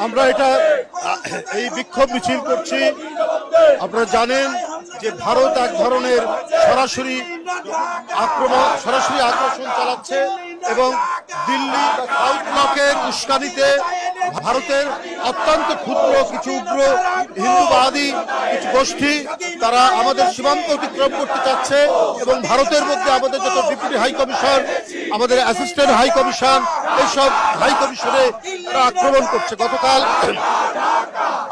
আমরা এটা এই বিক্ষোভ মিছিল করছি। আপনারা জানেন যে ভারত এক ধরনের সরাসরি আগ্রাসন চালাচ্ছে এবং দিল্লি বা সাউথ ব্লকের উস্কানিতে ভারতের অত্যন্ত ক্ষুদ্র কিছু উগ্র হিন্দুবাদী কিছু গোষ্ঠী তারা আমাদের সীমান্ত অতিক্রম করতে চাচ্ছে এবং ভারতের মধ্যে আমাদের যত ডেপুটি হাই কমিশন, আমাদের অ্যাসিস্ট্যান্ট হাই কমিশন, এইসব হাই কমিশনে তারা আক্রমণ করছে। গতকাল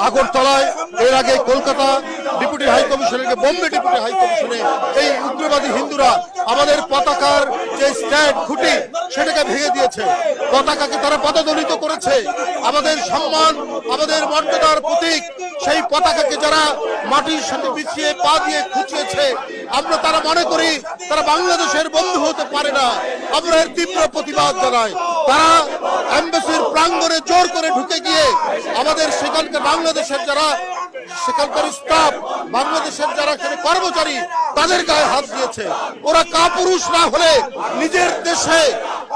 আগরতলায়, এর আগে কলকাতা ডেপুটি হাই কমিশনে, বোম্বে ডেপুটি হাই কমিশনে এই উগ্রবাদী হিন্দুরা আমাদের পতাকার যে স্ট্যান্ড খুঁটি সেটাকে ভেঙে দিয়েছে। পতাকাকে তারা পদদলিত করেছে। আমাদের সম্মান, আমাদের মর্যাদার প্রতীক সেই পতাকাকে যারা মাটির সাথে বিছিয়ে পা দিয়ে খুঁচিয়েছে, আমরা তারা মনে করি তারা বাংলাদেশের বন্ধু হতে পারে না। আমরা এর তীব্র প্রতিবাদ জানাই। তারা এমবাসির প্রাঙ্গণে জোর করে ঢুকে গিয়ে আমাদের সেখানকার বাংলাদেশের যারা সেখানকার স্টাফ, বাংলাদেশের যারা এখানে কর্মচারী, তাদের গায়ে হাত দিয়েছে। ওরা কাপুরুষ না হলে নিজের দেশে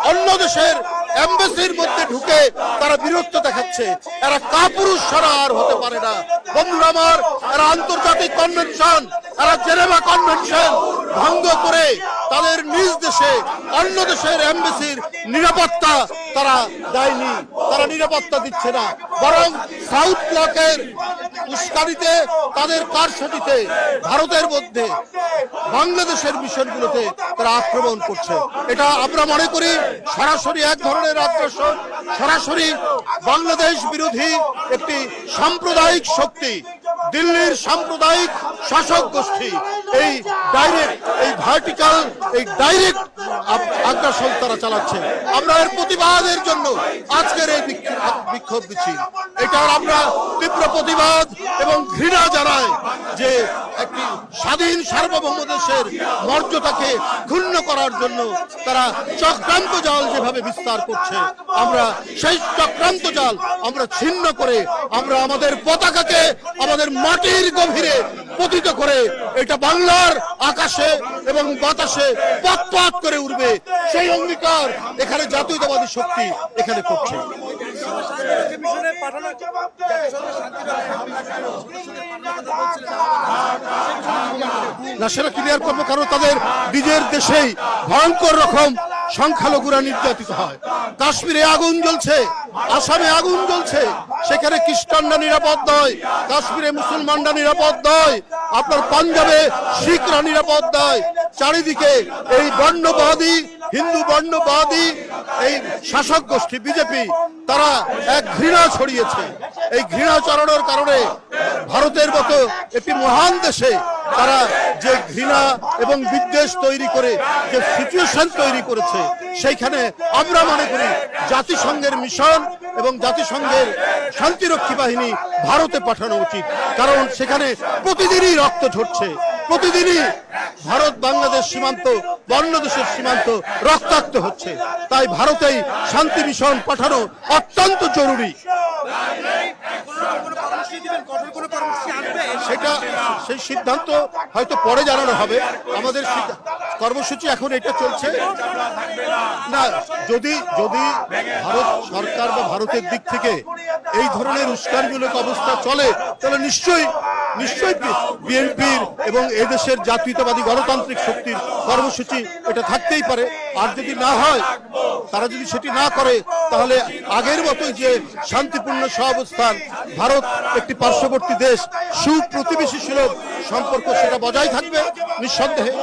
অন্য দেশের এমবাসির মধ্যে ঢুকে তারা বীরত্ব দেখাচ্ছে। এরা কাপুরুষ ছাড়া আর হতে পারে না। বন্ধুরা আমার, এরা আন্তর্জাতিক কনভেনশন, এরা জেনেভা কনভেনশন ভঙ্গ করে তাদের নিজ দেশে অন্য দেশের এমবাসির নিরাপত্তা তারা দেয়নি, তারা নিরাপত্তা দিচ্ছে না, বরং সাউথ ব্লকের উস্কানিতে তাদের কারসাজিতে ভারতের মধ্যে বাংলাদেশের মিশনগুলোতে তারা আক্রমণ করছে। এটা আমরা মনে করি সরাসরি এক ধরনের আগ্রাসন, সরাসরি বাংলাদেশ বিরোধী একটি সাম্প্রদায়িক শক্তি, দিল্লির সাম্প্রদায়িক শাসক গোষ্ঠী এই ডাইরেক্ট, এই ভার্টিক্যাল, এই ডাইরেক্ট আগ্রাসন তারা চালাচ্ছে। আমরা এর প্রতিবাদের জন্য আজকের এই বিক্ষোভ মিছিল, এটার আমরা তীব্র প্রতিবাদ এবং ঘৃণা জানাই যে একটি স্বাধীন সার্বভৌম দেশের মর্যাদাকে ক্ষুণ্ণ করার জন্য তারা চক্রান্ত জাল যেভাবে বিস্তার করছে, আমরা সেই চক্রান্ত জাল আমরা ছিন্ন করে আমরা আমাদের পতাকাকে আমাদের মাটির গভীরে পতিত করে এটা বাংলার আকাশে এবং বাতাসে পথ করে উঠবে, সেই অঙ্গীকার এখানে জাতীয়তাবাদী শক্তি এখানে করছে। না, সেটা ক্লিয়ার করবো, কারণ তাদের নিজের দেশেই ভয়ঙ্কর রকম সংখ্যালঘুরা নির্যাতিত হয়। কাশ্মীরে আগুন জ্বলছে, আসামে আগুন জ্বলছে, সেখানে খ্রিস্টানরা নিরাপদ নয়, কাশ্মীরে মুসলমানরা নিরাপদ নয়, আপনার পাঞ্জাবে শিখরা নিরাপদ নয়। চারিদিকে এই বর্ণবাদী, হিন্দু বর্ণবাদী এই শাসক গোষ্ঠী বিজেপি তারা এক ঘৃণা ছড়িয়েছে। এই ঘৃণা ছড়ানোর কারণে ভারতের মতো একটি মহান দেশে তারা যে ঘৃণা এবং বিদ্বেষ তৈরি করে যে সিচুয়েশন তৈরি করেছে, সেইখানে আমরা মনে করি জাতিসংঘের মিশন এবং জাতিসংঘের শান্তিরক্ষী বাহিনী ভারতে পাঠানো উচিত। কারণ সেখানে প্রতিদিনই রক্ত ঝরছে, প্রতিদিনই ভারত বাংলাদেশ সীমান্ত, অন্য দেশের সীমান্ত রক্তাক্ত হচ্ছে। তাই ভারতেই শান্তি মিশন পাঠানো অত্যন্ত জরুরি। সেটা সেই সিদ্ধান্ত হয়তো পরে জানানো হবে। আমাদের কর্মসূচি এখন এটা চলছে না। যদি ভারত সরকার বা ভারতের দিক থেকে এই ধরনের উস্কানিমূলক অবস্থা চলে, তাহলে নিশ্চয়ই বিএনপির এবং এদেশের জাতীয়তাবাদী গণতান্ত্রিক শক্তির কর্মসূচি এটা থাকতেই পারে। আর যদি না হয়, তারা যদি সেটি না করে, তাহলে আগের মতোই যে শান্তিপূর্ণ সহাবস্থান, ভারত একটি পার্শ্ববর্তী দেশ, সুপ্রতিবেশী সুলভ সম্পর্ক সেটা বজায় থাকবে নিঃসন্দেহে।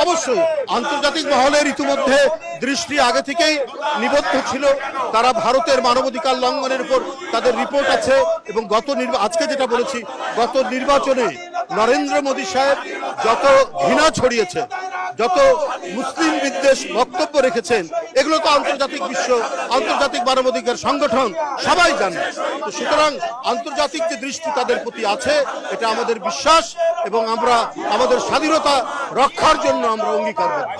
অবশ্যই আন্তর্জাতিক মহলের ইতিমধ্যে দৃষ্টি আগে থেকেই নিবদ্ধ ছিল। তারা ভারতের মানবাধিকার লঙ্ঘনের উপর তাদের রিপোর্ট আছে এবং আজকে যেটা বলেছি, গত নির্বাচনে নরেন্দ্র মোদী সাহেব যত ঘৃণা ছড়িয়েছে, যত মুসলিম বিদ্বেষ বক্তব্য রেখেছেন, এগুলো তো আন্তর্জাতিক মানবাধিকার সংগঠন সবাই জানে। তো সুতরাং আন্তর্জাতিক যে দৃষ্টি তাদের প্রতি আছে, এটা আমাদের বিশ্বাস এবং আমরা আমাদের স্বাধীনতা রক্ষার জন্য আমরা অঙ্গীকার করব।